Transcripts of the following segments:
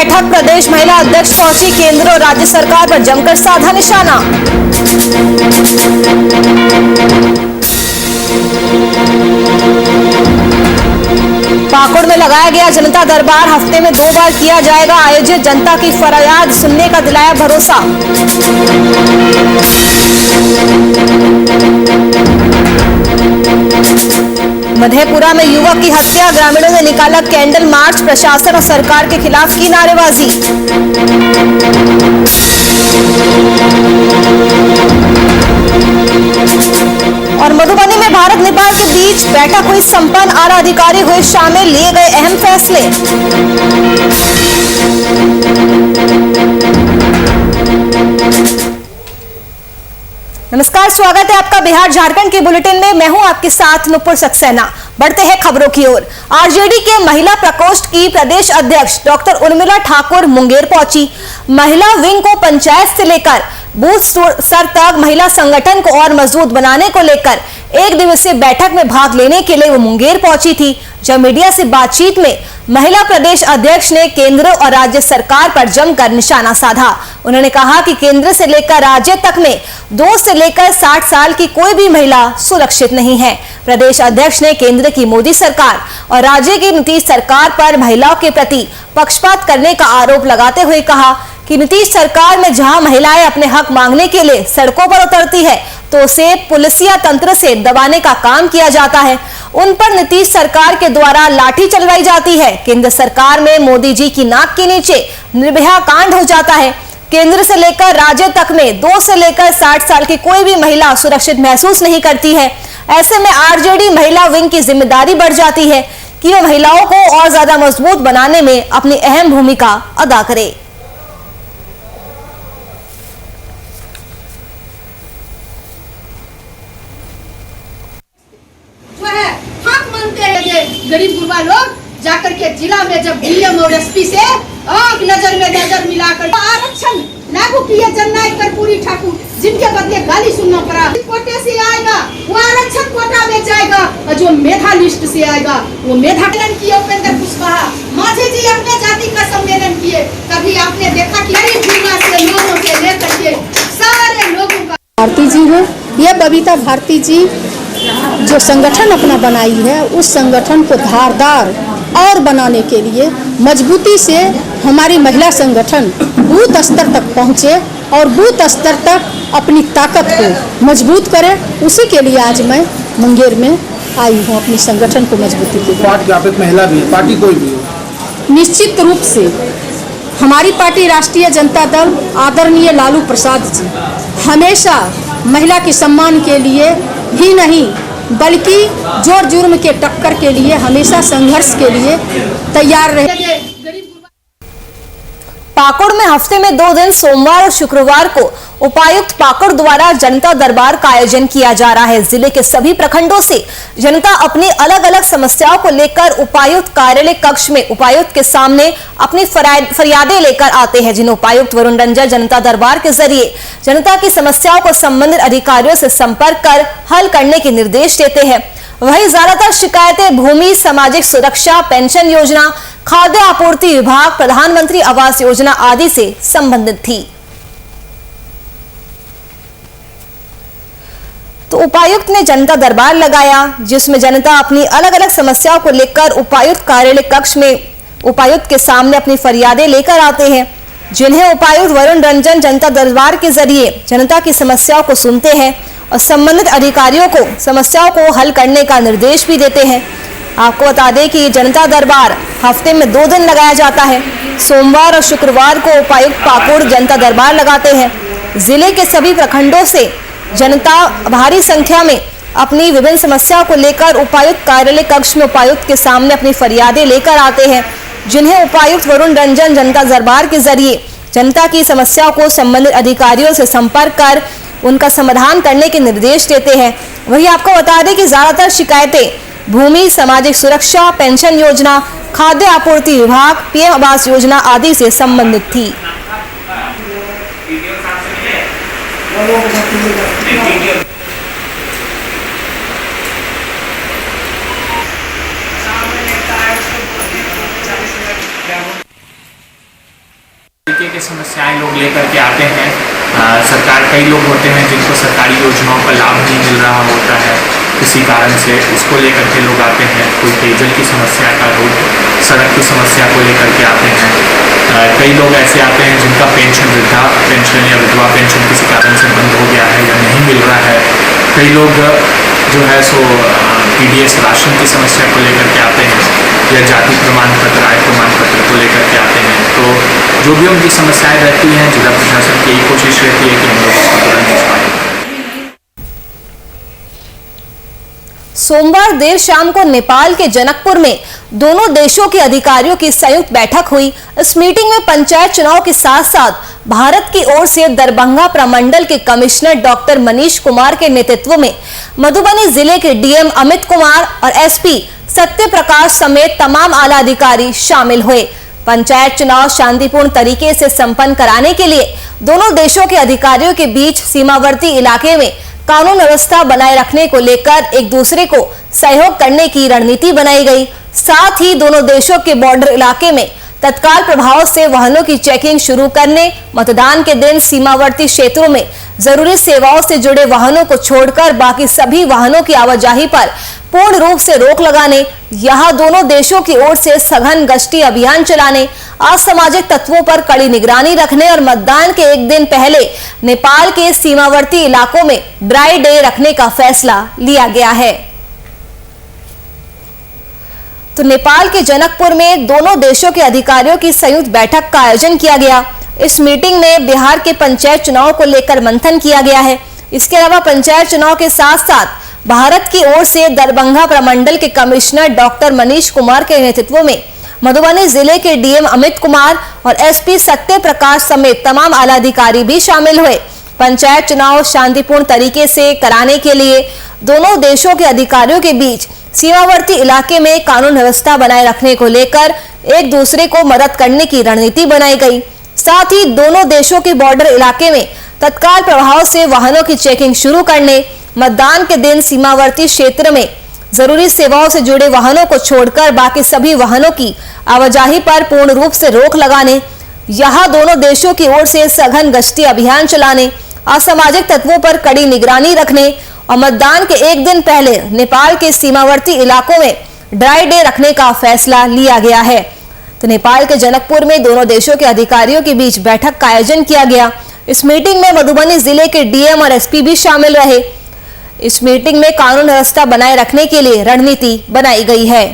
बैठक प्रदेश महिला अध्यक्ष पहुंची, केंद्र और राज्य सरकार पर जमकर साधा निशाना। पाकुड़ में लगाया गया जनता दरबार, हफ्ते में 2 बार किया जाएगा आयोजित, जनता की फरियाद सुनने का दिलाया भरोसा। मधेपुरा में युवक की हत्या, ग्रामीणों ने निकाला कैंडल मार्च, प्रशासन और सरकार के खिलाफ की नारेबाजी। और मधुबनी में भारत नेपाल के बीच बैठक हुई संपन्न, आला अधिकारी हुए शामिल, लिए गए अहम फैसले। नमस्कार, स्वागत है आपका बिहार झारखंड के बुलेटिन में। मैं हूं आपके साथ नुपुर सक्सेना। बढ़ते हैं खबरों की ओर। आरजेडी के महिला प्रकोष्ठ की प्रदेश अध्यक्ष डॉक्टर उर्मिला ठाकुर मुंगेर पहुंची। महिला विंग को पंचायत से लेकर बूथ स्तर तक महिला संगठन को और मजबूत बनाने को लेकर 1 दिवसीय बैठक में भाग लेने के लिए वो मुंगेर पहुंची थी। जब मीडिया से बातचीत में महिला प्रदेश अध्यक्ष ने केंद्र और राज्य सरकार पर जमकर निशाना साधा। उन्होंने कहा कि केंद्र से लेकर राज्य तक में 2 से लेकर 60 साल की कोई भी महिला सुरक्षित नहीं है। प्रदेश अध्यक्ष ने केंद्र की मोदी सरकार और राज्य की नीतीश सरकार पर महिलाओं के प्रति पक्षपात करने का आरोप लगाते हुए कहा कि नीतीश सरकार में जहां महिलाएं अपने हक मांगने के लिए सड़कों पर उतरती है तो उसे पुलिसिया तंत्र से दबाने का काम किया जाता है। उन पर नीतीश सरकार के द्वारा लाठी चलवाई जाती है। केंद्र सरकार में मोदी जी की नाक के नीचे निर्भया कांड हो जाता है। केंद्र से लेकर राज्य तक में 2 से लेकर 60 साल की कोई भी महिला सुरक्षित महसूस नहीं करती है। ऐसे में आरजेडी महिला विंग की जिम्मेदारी बढ़ जाती है कि वह महिलाओं को और ज्यादा मजबूत बनाने में अपनी अहम भूमिका अदा करे। गरीब गुरबा लोग जाकर के जिला में जब डीएम और एसपी से आंख नजर में नजर मिलाकर आरक्षण लागू किए जननायक कर्पूरी ठाकुर, जिनके बदले गाली सुनना पड़ा। कोटे से आएगा वो आरक्षण कोटा में जाएगा और जो मेधा लिस्ट से आएगा वो मेधा किए। उपेंद्र कुशवाहा माझी जी अपने जाति का सम्मेलन किए। कभी आपने देखा कि गरीब गुरबा से लोगों से लेकर के सारे लोगों का भारती जी है, ये बबीता भारती जी जो संगठन अपना बनाई है, उस संगठन को धारदार और बनाने के लिए मजबूती से हमारी महिला संगठन बूथ स्तर तक पहुँचे और बूथ स्तर तक अपनी ताकत को मजबूत करे। उसी के लिए आज मैं मुंगेर में आई हूँ, अपनी संगठन को मजबूती के लिए। महिला भी है, पार्टी कोई भी हो, निश्चित रूप से हमारी पार्टी राष्ट्रीय जनता दल आदरणीय लालू प्रसाद जी हमेशा महिला के सम्मान के लिए ही नहीं बल्कि जोर जुर्म के टक्कर के लिए हमेशा संघर्ष के लिए तैयार रहे। पाकुड़ में हफ्ते में 2 दिन सोमवार और शुक्रवार को उपायुक्त पाकुड़ द्वारा जनता दरबार का आयोजन किया जा रहा है। जिले के सभी प्रखंडों से जनता अपनी अलग अलग समस्याओं को लेकर उपायुक्त कार्यालय कक्ष में उपायुक्त के सामने अपनी फरियादें लेकर आते हैं, जिन्हें उपायुक्त वरुण रंजन जनता दरबार के जरिए जनता की समस्याओं को संबंधित अधिकारियों से संपर्क कर हल करने के निर्देश देते हैं। वहीं ज्यादातर शिकायतें भूमि, सामाजिक सुरक्षा, पेंशन योजना, खाद्य आपूर्ति विभाग, प्रधानमंत्री आवास योजना आदि से संबंधित थी। तो उपायुक्त ने जनता दरबार लगाया, जिसमें जनता अपनी अलग अलग समस्याओं को लेकर उपायुक्त कार्यालय कक्ष में उपायुक्त के सामने अपनी फरियादें लेकर आते हैं, जिन्हें उपायुक्त वरुण रंजन जनता दरबार के जरिए जनता की समस्याओं को सुनते हैं और संबंधित अधिकारियों को समस्याओं को हल करने का निर्देश भी देते हैं। आपको बता दें कि जनता दरबार हफ्ते में 2 दिन लगाया जाता है। सोमवार और शुक्रवार को उपायुक्त पाकुड़ जनता दरबार लगाते हैं। जिले के सभी प्रखंडों से जनता भारी संख्या में अपनी विभिन्न समस्याओं को लेकर उपायुक्त कार्यालय कक्ष में उपायुक्त के सामने अपनी फरियादें लेकर आते हैं, जिन्हें उपायुक्त वरुण रंजन जनता दरबार के जरिए जनता की समस्याओं को संबंधित अधिकारियों से संपर्क कर उनका समाधान करने के निर्देश देते हैं। वहीं आपको बता दें कि ज्यादातर शिकायतें भूमि, सामाजिक सुरक्षा, पेंशन योजना, खाद्य आपूर्ति विभाग, पीएम आवास योजना आदि से संबंधित थी। समस्याएं लोग लेकर के आते हैं। सरकार, कई लोग होते हैं जिनको सरकारी योजनाओं का लाभ नहीं मिल रहा होता है किसी कारण से, उसको लेकर के लोग आते हैं। कोई पेयजल की समस्या का, रोड सड़क की समस्या को लेकर के आते हैं। कई लोग ऐसे आते हैं जिनका पेंशन, वृद्धा पेंशन या विधवा पेंशन किसी कारण से बंद हो गया है या नहीं मिल रहा है। कई लोग जो है सो PDS राशन की समस्या को लेकर के आते हैं, या जाति प्रमाण पत्र, आय प्रमाण पत्र को लेकर के आते हैं। तो जो भी उनकी समस्याएं रहती हैं, जिला प्रशासन की यही कोशिश रहती है कि हम लोग उसको तुरंत निपटाएं। सोमवार देर शाम को नेपाल के जनकपुर में दोनों देशों के अधिकारियों की संयुक्त बैठक हुई। इस मीटिंग में पंचायत चुनाव के साथ साथ भारत की ओर से दरभंगा प्रमंडल के कमिश्नर डॉक्टर मनीष कुमार के नेतृत्व में मधुबनी जिले के DM अमित कुमार और SP सत्य प्रकाश समेत तमाम आला अधिकारी शामिल हुए। पंचायत चुनाव शांतिपूर्ण तरीके से संपन्न कराने के लिए दोनों देशों के अधिकारियों के बीच सीमावर्ती इलाके में कानून व्यवस्था बनाए रखने को लेकर एक दूसरे को सहयोग करने की रणनीति बनाई गई। साथ ही दोनों देशों के बॉर्डर इलाके में तत्काल प्रभाव से वाहनों की चेकिंग शुरू करने, मतदान के दिन सीमावर्ती क्षेत्रों में जरूरी सेवाओं से जुड़े वाहनों को छोड़कर बाकी सभी वाहनों की आवाजाही पर पूर्ण रूप से रोक लगाने, यहां दोनों देशों की ओर से सघन गश्ती अभियान चलाने, असामाजिक तत्वों पर कड़ी निगरानी रखने और मतदान के एक दिन पहले नेपाल के सीमावर्ती इलाकों में ड्राई डे रखने का फैसला लिया गया है। तो नेपाल के जनकपुर में दोनों देशों के अधिकारियों की संयुक्त बैठक का आयोजन किया गया। इस मीटिंग में बिहार के पंचायत चुनाव को लेकर मंथन किया गया है। इसके अलावा पंचायत चुनाव के साथ साथ भारत की ओर से दरभंगा प्रमंडल के कमिश्नर डॉक्टर मनीष कुमार के नेतृत्व में मधुबनी जिले के DM अमित कुमार और SP सत्य प्रकाश समेत तमाम आला अधिकारी भी शामिल हुए। पंचायत चुनाव शांतिपूर्ण तरीके से कराने के लिए दोनों देशों के अधिकारियों के बीच सीमावर्ती इलाके में कानून व्यवस्था बनाए रखने को लेकर एक दूसरे को मदद करने की रणनीति बनाई गई। साथ ही दोनों देशों के बॉर्डर इलाके में तत्काल प्रभाव से वाहनों की चेकिंग शुरू करने, मतदान के दिन सीमावर्ती क्षेत्र में जरूरी सेवाओं से जुड़े वाहनों को छोड़कर बाकी सभी वाहनों की आवाजाही पर पूर्ण रूप से रोक लगाने, यहां दोनों देशों की ओर से सघन गश्ती अभियान चलाने, असामाजिक तत्वों पर कड़ी निगरानी रखने और मतदान के एक दिन पहले नेपाल के सीमावर्ती इलाकों में ड्राई डे रखने का फैसला लिया गया है। तो नेपाल के जनकपुर में दोनों देशों के अधिकारियों के बीच बैठक का आयोजन किया गया। इस मीटिंग में मधुबनी जिले के DM और SP भी शामिल रहे। इस मीटिंग में कानून व्यवस्था बनाए रखने के लिए रणनीति बनाई गई है।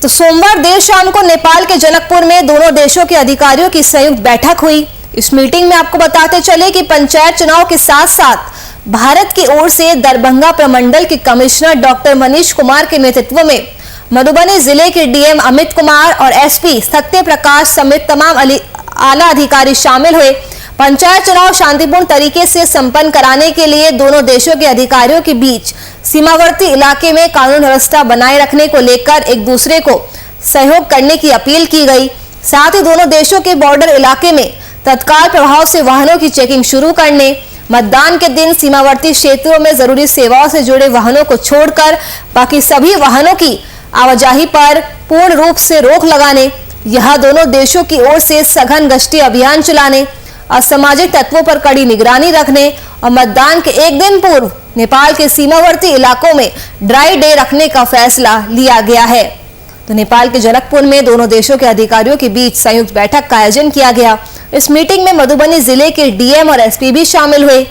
तो सोमवार देर शाम को नेपाल के जनकपुर में दोनों देशों के अधिकारियों की संयुक्त बैठक हुई। इस मीटिंग में आपको बताते चले कि पंचायत चुनाव के साथ साथ भारत की ओर से दरभंगा प्रमंडल के कमिश्नर डॉक्टर मनीष कुमार के नेतृत्व में मधुबनी जिले के DM अमित कुमार और SP सत्य प्रकाश समेत तमाम आला अधिकारी शामिल हुए। पंचायत चुनाव शांतिपूर्ण तरीके से संपन्न कराने के लिए दोनों देशों के अधिकारियों के बीच सीमावर्ती इलाके में कानून व्यवस्था बनाए रखने को लेकर एक दूसरे को सहयोग करने की अपील की गई। साथ ही दोनों देशों के बॉर्डर इलाके में तत्काल प्रभाव से वाहनों की चेकिंग शुरू करने, मतदान के दिन सीमावर्ती क्षेत्रों में जरूरी सेवाओं से जुड़े वाहनों को छोड़कर बाकी सभी वाहनों की आवाजाही पर पूर्ण रूप से रोक लगाने, यहां दोनों देशों की ओर से सघन गश्ती अभियान चलाने, असामाजिक तत्वों पर कड़ी निगरानी रखने और मतदान के एक दिन पूर्व नेपाल के सीमावर्ती इलाकों में ड्राई डे रखने का फैसला लिया गया है। तो नेपाल के जनकपुर में दोनों देशों के अधिकारियों के बीच संयुक्त बैठक का आयोजन किया गया। इस मीटिंग में मधुबनी जिले के DM और SP भी शामिल हुए।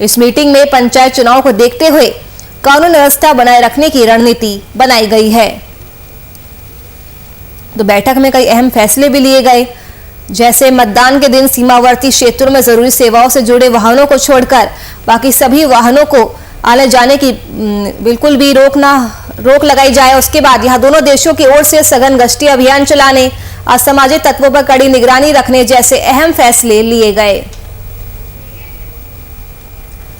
इस मीटिंग में पंचायत चुनाव को देखते हुए कानून व्यवस्था बनाए रखने की रणनीति बनाई गई है। तो बैठक में कई अहम फैसले भी लिए गए, जैसे मतदान के दिन सीमावर्ती क्षेत्रों में जरूरी सेवाओं से जुड़े वाहनों को छोड़कर बाकी सभी वाहनों को आने जाने की बिल्कुल भी रोक लगाई जाए। उसके बाद यहां दोनों देशों की ओर से सघन गश्ती अभियान चलाने, असामाजिक तत्वों पर कड़ी निगरानी रखने जैसे अहम फैसले लिए गए।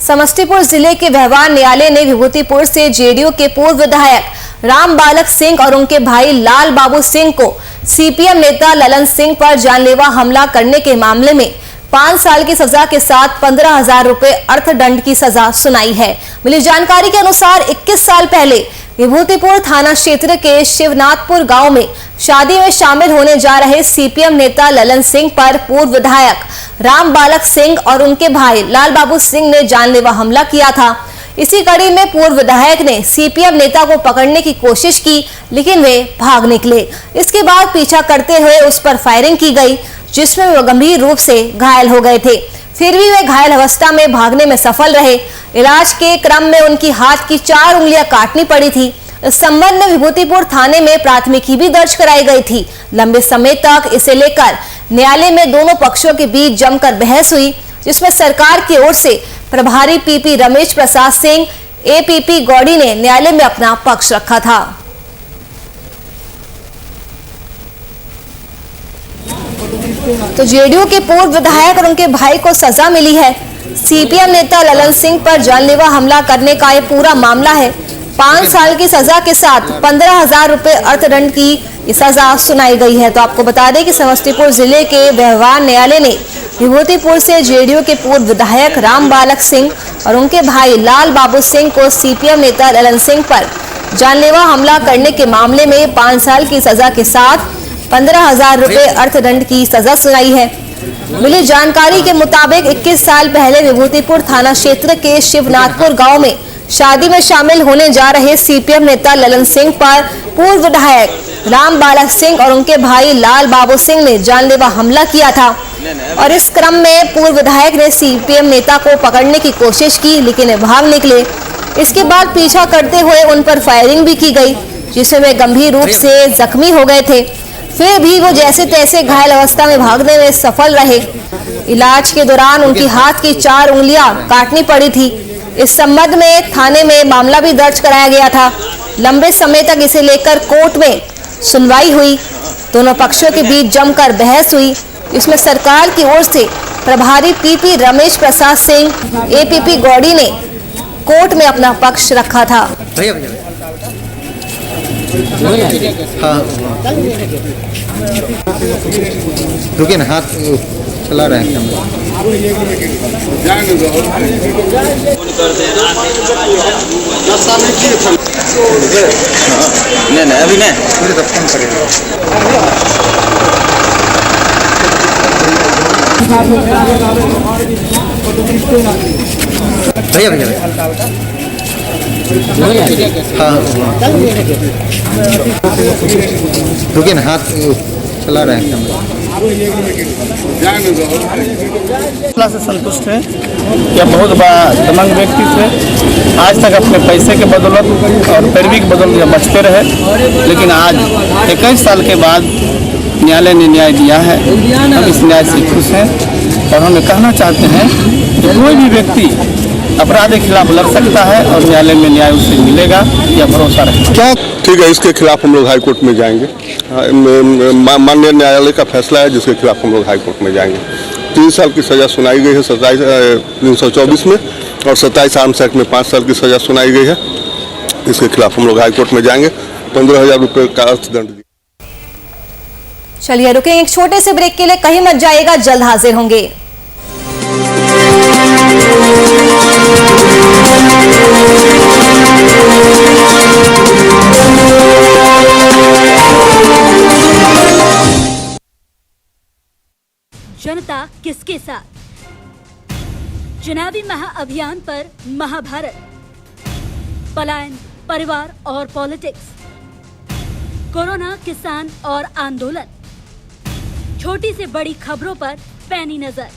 समस्तीपुर जिले के व्यवहार न्यायालय ने विभूतिपुर से JDU के पूर्व विधायक राम बालक सिंह और उनके भाई लाल बाबू सिंह को CPM नेता ललन सिंह पर जानलेवा हमला करने के मामले में 5 साल की सजा के साथ 15,000 रुपए अर्थदंड की सजा सुनाई है। मिली जानकारी के अनुसार 21 साल पहले विभूतिपुर थाना क्षेत्र के शिवनाथपुर गांव में शादी में शामिल होने जा रहे सीपीएम नेता ललन सिंह पर पूर्व विधायक राम बालक सिंह और उनके भाई लाल बाबू सिंह ने जानलेवा हमला किया था। इसी कड़ी में पूर्व विधायक ने सीपीएम नेता को पकड़ने की कोशिश की, लेकिन वे भाग निकले। इसके बाद पीछा करते हुए उस पर फायरिंग की गई, जिसमें वे गंभीर रूप से घायल हो गए थे। फिर भी वे घायल अवस्था में भागने में सफल रहे। इलाज के क्रम में उनकी हाथ की 4 उंगलियां काटनी पड़ी थी। इस संबंध में विभूतिपुर थाने में प्राथमिकी भी दर्ज कराई गई थी। लंबे समय तक इसे लेकर न्यायालय में दोनों पक्षों के बीच जमकर बहस हुई, जिसमें सरकार की ओर से प्रभारी पीपी रमेश प्रसाद सिंह, एपीपी गौड़ी ने न्यायालय में अपना पक्ष रखा था। तो जेडीयू के पूर्व विधायक और उनके भाई को सजा मिली है। सीपीएम नेता ललन सिंह पर जानलेवा हमला करने का ये पूरा मामला है। 5 साल की सजा के साथ 15,000 रुपए अर्थदंड की सजा सुनाई गई है। तो आपको बता दें कि समस्तीपुर जिले के व्यवहार न्यायालय ने विभूतिपुर से जेडीयू के पूर्व विधायक राम बालक सिंह और उनके भाई लाल बाबू सिंह को सीपीएम नेता ललन सिंह पर जानलेवा हमला करने के मामले में 5 साल की सजा के साथ 15,000 रुपए अर्थदंड की सजा सुनाई है। मिली जानकारी के मुताबिक 21 साल पहले विभूतिपुर थाना क्षेत्र के शिवनाथपुर गांव में शादी में शामिल होने जा रहे सीपीएम नेता ललन सिंह पर पूर्व विधायक राम बालक सिंह और उनके भाई लाल बाबू सिंह ने जानलेवा हमला किया था और इस क्रम में पूर्व विधायक ने सीपीएम नेता को पकड़ने की कोशिश की, लेकिन वे भाग निकले। इसके बाद पीछा करते हुए उन पर फायरिंग भी की गई, जिसमें वे गंभीर रूप से जख्मी हो गए थे। फिर भी वो जैसे तैसे घायल अवस्था में भागने में सफल रहे। इलाज के दौरान उनकी हाथ की 4 उंगलियां काटनी पड़ी थी। इस संबंध में थाने में मामला भी दर्ज कराया गया था। लंबे समय तक इसे लेकर कोर्ट में सुनवाई हुई। दोनों पक्षों के बीच जमकर बहस हुई, इसमें सरकार की ओर से प्रभारी पीपी रमेश प्रसाद सिंह, एपीपी गौड़ी ने कोर्ट में अपना पक्ष रखा था। हाँ रुकिए ना, हाथ चला रहे हैं। नहीं अभी नहीं, पूरे दफ्तर करेंगे। भैया हाँ रुकिए ना, हाथ चला रहे हैं। से संतुष्ट है। यह बहुत बड़ा दमंग व्यक्ति थे। आज तक अपने पैसे के बदौलत और पैरवी के बदौलत बचते रहे, लेकिन आज 21 साल के बाद न्यायालय ने न्याय दिया है। हम इस न्याय से खुश हैं और हम कहना चाहते हैं कि कोई भी व्यक्ति अपराध के खिलाफ लड़ सकता है और न्यायालय में न्याय उसे मिलेगा, यह भरोसा रखें। क्या ठीक है, इसके खिलाफ हम लोग हाई कोर्ट में जाएंगे। माननीय न्यायालय का फैसला है, जिसके खिलाफ हम लोग हाई कोर्ट में जाएंगे। 3 साल की सजा सुनाई गई है 324 में, और 27 आर्म्स एक्ट में 5 साल की सजा सुनाई गई है। इसके खिलाफ हम लोग हाई कोर्ट में जाएंगे। 15,000 रुपये का अर्थदंड। चलिए रुकें एक छोटे से ब्रेक के लिए, कहीं मत जाइएगा, जल्द हाजिर होंगे। जनता किसके साथ? चुनावी महाअभियान पर महाभारत, पलायन, परिवार और पॉलिटिक्स, कोरोना, किसान और आंदोलन, छोटी से बड़ी खबरों पर पैनी नजर।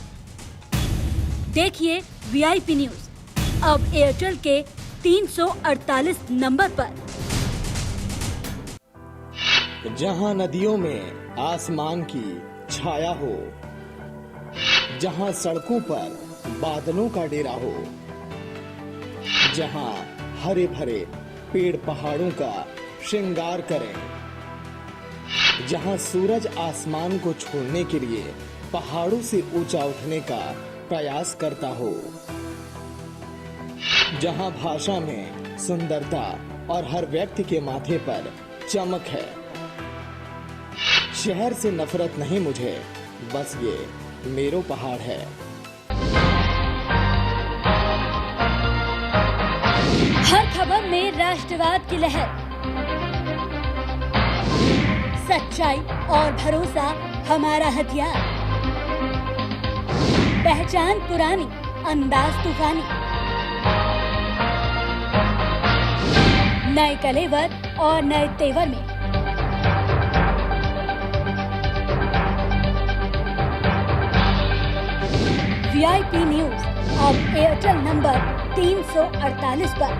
देखिए वीआईपी न्यूज अब एयरटेल के 348 नंबर पर। जहां नदियों में आसमान की छाया हो, जहां सड़कों पर बादलों का डेरा हो, जहां हरे भरे पेड़ पहाड़ों का श्रृंगार करें, जहां सूरज आसमान को छोड़ने के लिए पहाड़ों से ऊंचा उठने का प्रयास करता हो, जहां भाषा में सुंदरता और हर व्यक्ति के माथे पर चमक है। शहर से नफरत नहीं मुझे, बस ये मेरो पहाड़ है। हर खबर में राष्ट्रवाद की लहर, सच्चाई और भरोसा हमारा हथियार, पहचान पुरानी, अंदाज तूफानी, नए कलेवर और नए तेवर में। वीआईपी न्यूज अब एयरटेल नंबर 348 पर।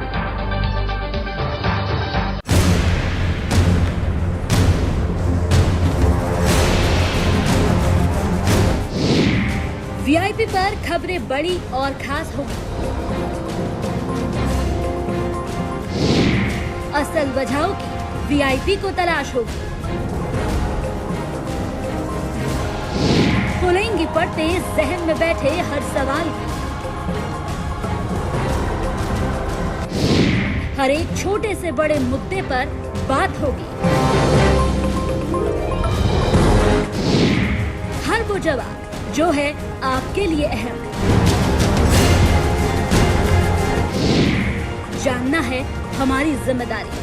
वीआईपी पर खबरें बड़ी और खास होगी। असल वजहों की वीआईपी को तलाश होगी। खुलेंगी पड़ते जहन में बैठे हर सवाल की। हर एक छोटे से बड़े मुद्दे पर बात होगी। हर वो जवाब जो है आपके लिए अहम। जानना है हमारी जिम्मेदारी।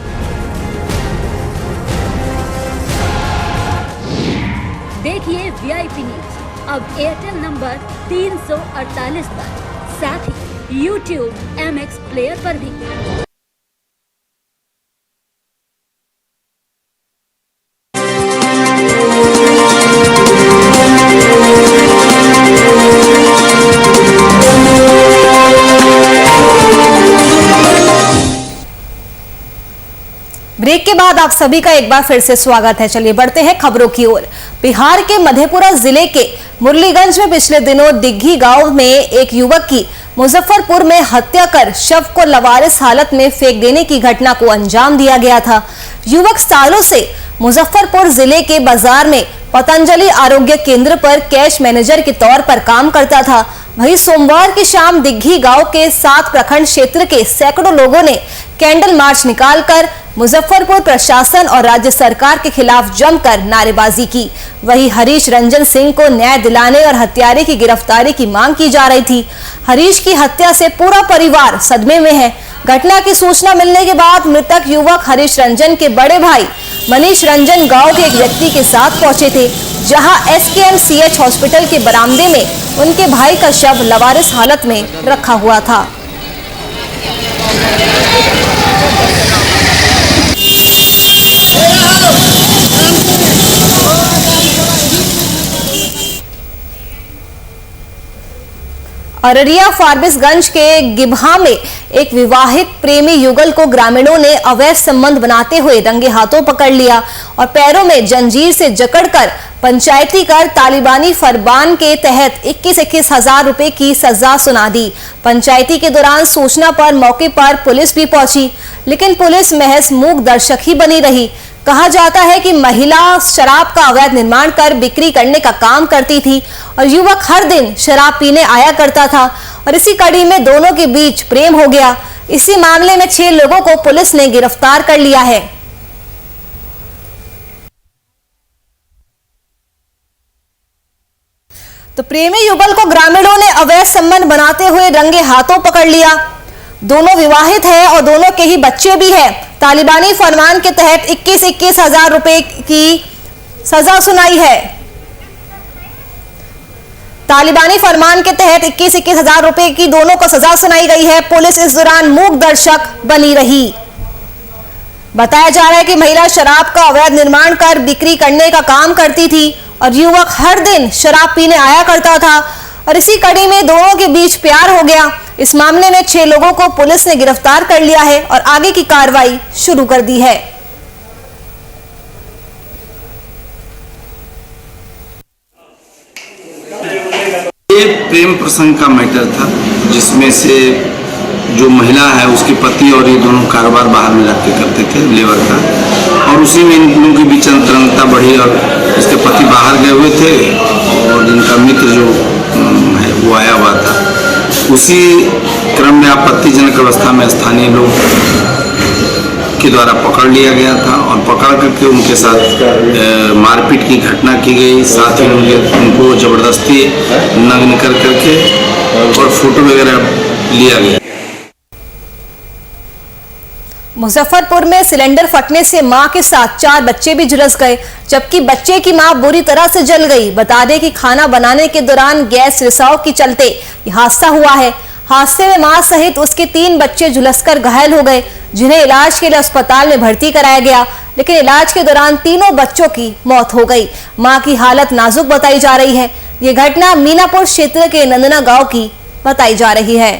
देखिए वीआईपी न्यूज अब एयरटेल नंबर 348 पर, साथ ही YouTube MX प्लेयर पर भी। ब्रेक के बाद आप सभी का एक बार फिर से स्वागत है। चलिए बढ़ते हैं खबरों की ओर। बिहार के मधेपुरा जिले के मुरलीगंज में पिछले दिनों दिग्घी गांव में एक युवक की मुजफ्फरपुर में हत्या कर शव को लवारिस हालत में फेंक देने की घटना को अंजाम दिया गया था। युवक सालों से मुजफ्फरपुर जिले के बाजार में पतंजलि आरोग्य केंद्र पर कैश मैनेजर के तौर पर काम करता था। वहीं सोमवार की शाम दिग्घी गांव के 7 प्रखंड क्षेत्र के सैकड़ों लोगों ने कैंडल मार्च निकालकर मुजफ्फरपुर प्रशासन और राज्य सरकार के खिलाफ जमकर नारेबाजी की। वहीं हरीश रंजन सिंह को न्याय दिलाने और हत्यारे की गिरफ्तारी की मांग की जा रही थी। हरीश की हत्या से पूरा परिवार सदमे में है। घटना की सूचना मिलने के बाद मृतक युवक हरीश रंजन के बड़े भाई मनीष रंजन गांव के एक व्यक्ति के साथ पहुंचे थे, जहां SKMCH हॉस्पिटल के बरामदे में उनके भाई का शव लवारिस हालत में रखा हुआ था। अररिया फारबिसगंज के गिबहा में एक विवाहित प्रेमी युगल को ग्रामीणों ने अवैध संबंध बनाते हुए रंगे हाथों पकड़ लिया और पैरों में जंजीर से जकड़कर पंचायती कर तालिबानी फरमान के तहत 21-21 हजार रुपए की सजा सुना दी। पंचायती के दौरान सूचना पर मौके पर पुलिस भी पहुंची, लेकिन पुलिस महज मूक दर्शक ही बनी रही। कहा जाता है कि महिला शराब का अवैध निर्माण कर बिक्री करने का काम करती थी और युवक हर दिन शराब पीने आया करता था और इसी कड़ी में दोनों के बीच प्रेम हो गया। इसी मामले में 6 लोगों को पुलिस ने गिरफ्तार कर लिया है। तो प्रेमी युगल को ग्रामीणों ने अवैध संबंध बनाते हुए रंगे हाथों पकड़ लिया। दोनों विवाहित हैं और दोनों के ही बच्चे भी हैं। तालिबानी फरमान के तहत 21-21 हजार रुपए की सजा सुनाई है। तालिबानी फरमान के तहत 21-21 हजार रुपए की दोनों को सजा सुनाई गई है। पुलिस इस दौरान मूक दर्शक बनी रही। बताया जा रहा है कि महिला शराब का अवैध निर्माण कर बिक्री करने का काम करती थी और युवक हर दिन शराब पीने आया करता था और इसी कड़ी में दोनों के बीच प्यार हो गया। इस मामले में 6 लोगों को पुलिस ने गिरफ्तार कर लिया है और आगे की कार्रवाई शुरू कर दी है। ये प्रेम प्रसंग का मैटर था, जिसमें से जो महिला है उसके पति और ये दोनों कारोबार बाहर में रख के करते थे लेबर का, और उसी में इन लोगों के बीच अंतरंगता बढ़ी और इसके पति बाहर गए हुए थे और इनका मित्र जो है वो आया हुआ था। उसी क्रम में आपत्तिजनक अवस्था में स्थानीय लोग के द्वारा पकड़ लिया गया था और पकड़ करके उनके साथ मारपीट की घटना की गई। साथ ही उनको जबरदस्ती नग्न कर करके और फोटो वगैरह लिया गया। मुजफ्फरपुर में सिलेंडर फटने से मां के साथ 4 बच्चे भी झुलस गए, जबकि बच्चे की मां बुरी तरह से जल गई। बता दें कि खाना बनाने के दौरान गैस रिसाव के चलते यह हादसा हुआ है। हादसे में मां सहित उसके 3 बच्चे झुलसकर घायल हो गए, जिन्हें इलाज के लिए अस्पताल में भर्ती कराया गया, लेकिन इलाज के दौरान तीनों बच्चों की मौत हो गई। मां की हालत नाजुक बताई जा रही है। ये घटना मीनापुर क्षेत्र के नंदना गांव की बताई जा रही है।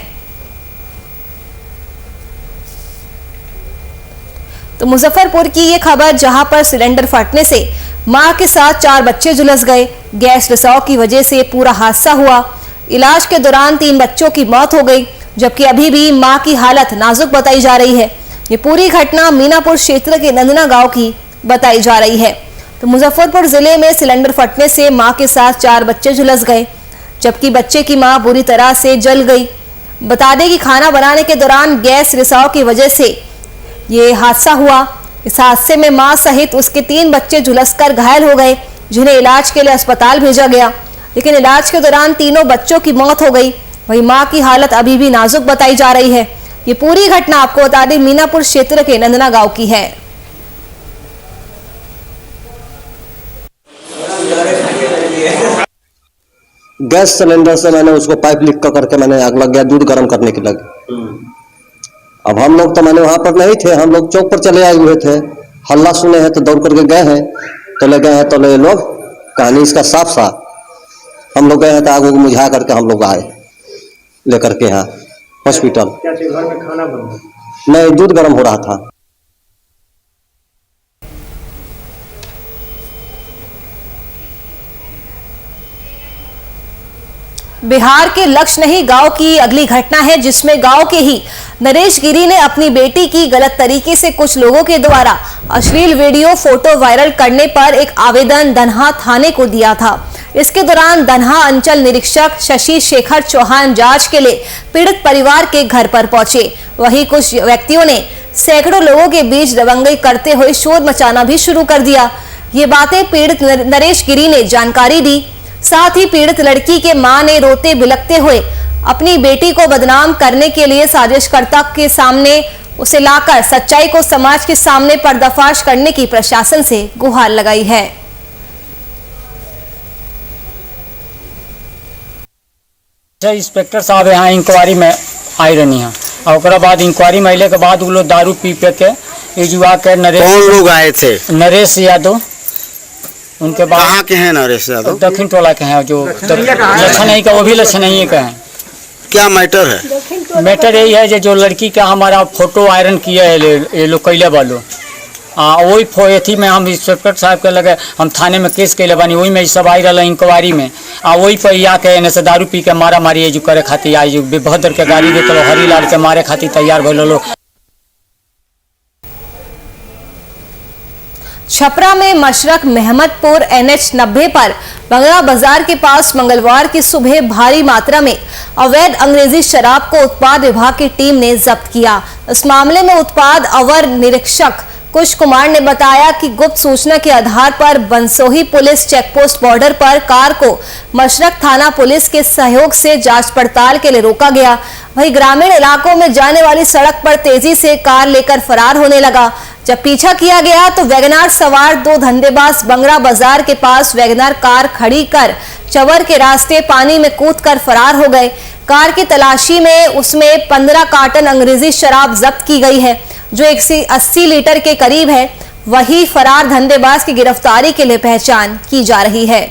तो मुजफ्फरपुर की ये खबर, जहां पर सिलेंडर फटने से मां के साथ 4 बच्चे झुलस गए। गैस रिसाव की वजह से पूरा हादसा हुआ। इलाज के दौरान 3 बच्चों की मौत हो गई, जबकि अभी भी मां की हालत नाजुक बताई जा रही है। ये पूरी घटना मीनापुर क्षेत्र के नंदना गांव की बताई जा रही है। तो मुजफ्फरपुर जिले में सिलेंडर फटने से मां के साथ 4 बच्चे झुलस गए, जबकि बच्चे की मां बुरी तरह से जल गई। बता दें कि खाना बनाने के दौरान गैस रिसाव की वजह से ये हादसा हुआ। इस हादसे में मां सहित उसके 3 बच्चे झुलसकर घायल हो गए, जिन्हें इलाज के लिए अस्पताल भेजा गया, लेकिन इलाज के दौरान तीनों बच्चों की मौत हो गई। वहीं मां की हालत अभी भी नाजुक बताई जा रही है। ये पूरी घटना आपको बता दें मीनापुर क्षेत्र के नंदना गांव की है। गैस सिलेंडर से मैंने उसको पाइप लीक करके मैंने आग लग गया, दूध गर्म करने के लगे। अब हम लोग तो मैंने वहां पर नहीं थे, हम लोग चौक पर चले आए हुए थे। हल्ला सुने हैं तो दौड़ करके गए हैं, तो ले गए हैं तो ले लोग कहानी इसका साफ साफ। हम लोग गए हैं तो आग को मुझा करके हम लोग आए लेकर के यहाँ हॉस्पिटल। क्या घर में खाना बन रहा? नहीं, दूध गर्म हो रहा था। बिहार के लक्ष्य नहीं गांव की अगली घटना है, जिसमें गांव के ही नरेश गिरी ने अपनी बेटी की गलत तरीके से कुछ लोगों के द्वारा अश्लील वीडियो फोटो वायरल करने पर एक आवेदन धनहा थाने को दिया था। इसके दौरान धनहा अंचल निरीक्षक शशि शेखर चौहान जांच के लिए पीड़ित परिवार के घर पर पहुंचे। वहीं कुछ व्यक्तियों ने सैकड़ों लोगों के बीच दबंगई करते हुए शोर मचाना भी शुरू कर दिया। ये बातें पीड़ित नरेश गिरी ने जानकारी दी। साथ ही पीड़ित लड़की के मां ने रोते बिलखते हुए अपनी बेटी को बदनाम करने के लिए साजिशकर्ता के सामने उसे लाकर सच्चाई को समाज के सामने पर्दाफाश करने की प्रशासन से गुहार लगाई है। इंस्पेक्टर साहब यहाँ इंक्वायरी में आई रहनी है और बाद इंक्वायरी में अले के बाद वो लोग दारू पी पे के युवा के नरेश। कौन लोग आए थे? नरेश यादव। उनके बाद कहाँ के हैं नरेश यादव? दक्षिण टोला के हैं, जो लक्षण का वो भी लक्षण के हैं। क्या मैटर है? मैटर यही है जो लड़की का हमारा फोटो वायरल किया है ये लोग कैले वालों। वही अथी में हम इंस्पेक्टर साहब के लगे हम थाने में केस कैले बानी, वही में सब आई रहा इंक्वायरी में। वही पर आके एने से दारू पी के मारा मारी जो करे खातिर आई, जो बहदर के गाड़ी देते हरीलाल के मारे खातिर तैयार भइल लोग। छपरा में मशरक महमदपुर NH 90 पर बंगला बाजार के पास मंगलवार की सुबह भारी मात्रा में अवैध अंग्रेजी शराब को उत्पाद विभाग की टीम ने जब्त किया। इस मामले में उत्पाद अवर निरीक्षक कुश कुमार ने बताया कि गुप्त सूचना के आधार पर बंसोही पुलिस चेकपोस्ट बॉर्डर पर कार को मशरक थाना पुलिस के सहयोग से जांच पड़ताल के लिए रोका गया। वहीं ग्रामीण इलाकों में जाने वाली सड़क पर तेजी से कार लेकर फरार होने लगा। जब पीछा किया गया तो वैगनार सवार 2 धंधेबाज बंगरा बाजार के पास वैगनार कार खड़ी कर चवर के रास्ते पानी में कूदकर फरार हो गए। कार की तलाशी में उसमें 15 कार्टन अंग्रेजी शराब जब्त की गई है, जो 180 लीटर के करीब है। वही फरार धंधेबाज की गिरफ्तारी के लिए पहचान की जा रही है।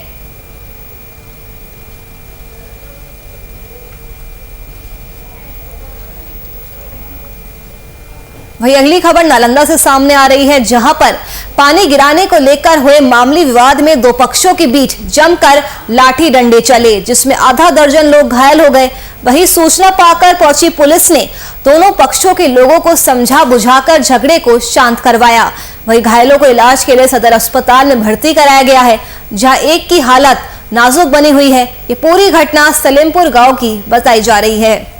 वहीं अगली खबर नालंदा से सामने आ रही है, जहां पर पानी गिराने को लेकर हुए मामूली विवाद में 2 पक्षों के बीच जमकर लाठी डंडे चले, जिसमें आधा दर्जन लोग घायल हो गए। वहीं सूचना पाकर पहुंची पुलिस ने दोनों पक्षों के लोगों को समझा बुझाकर झगड़े को शांत करवाया। वहीं घायलों को इलाज के लिए सदर अस्पताल में भर्ती कराया गया है, जहां एक की हालत नाजुक बनी हुई है। ये पूरी घटना सलेमपुर गांव की बताई जा रही है।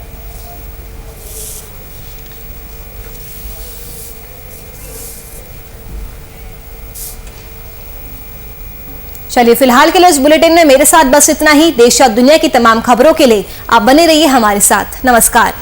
चलिए फिलहाल के लिए इस बुलेटिन में मेरे साथ बस इतना ही। देश और दुनिया की तमाम खबरों के लिए आप बने रहिए हमारे साथ। नमस्कार।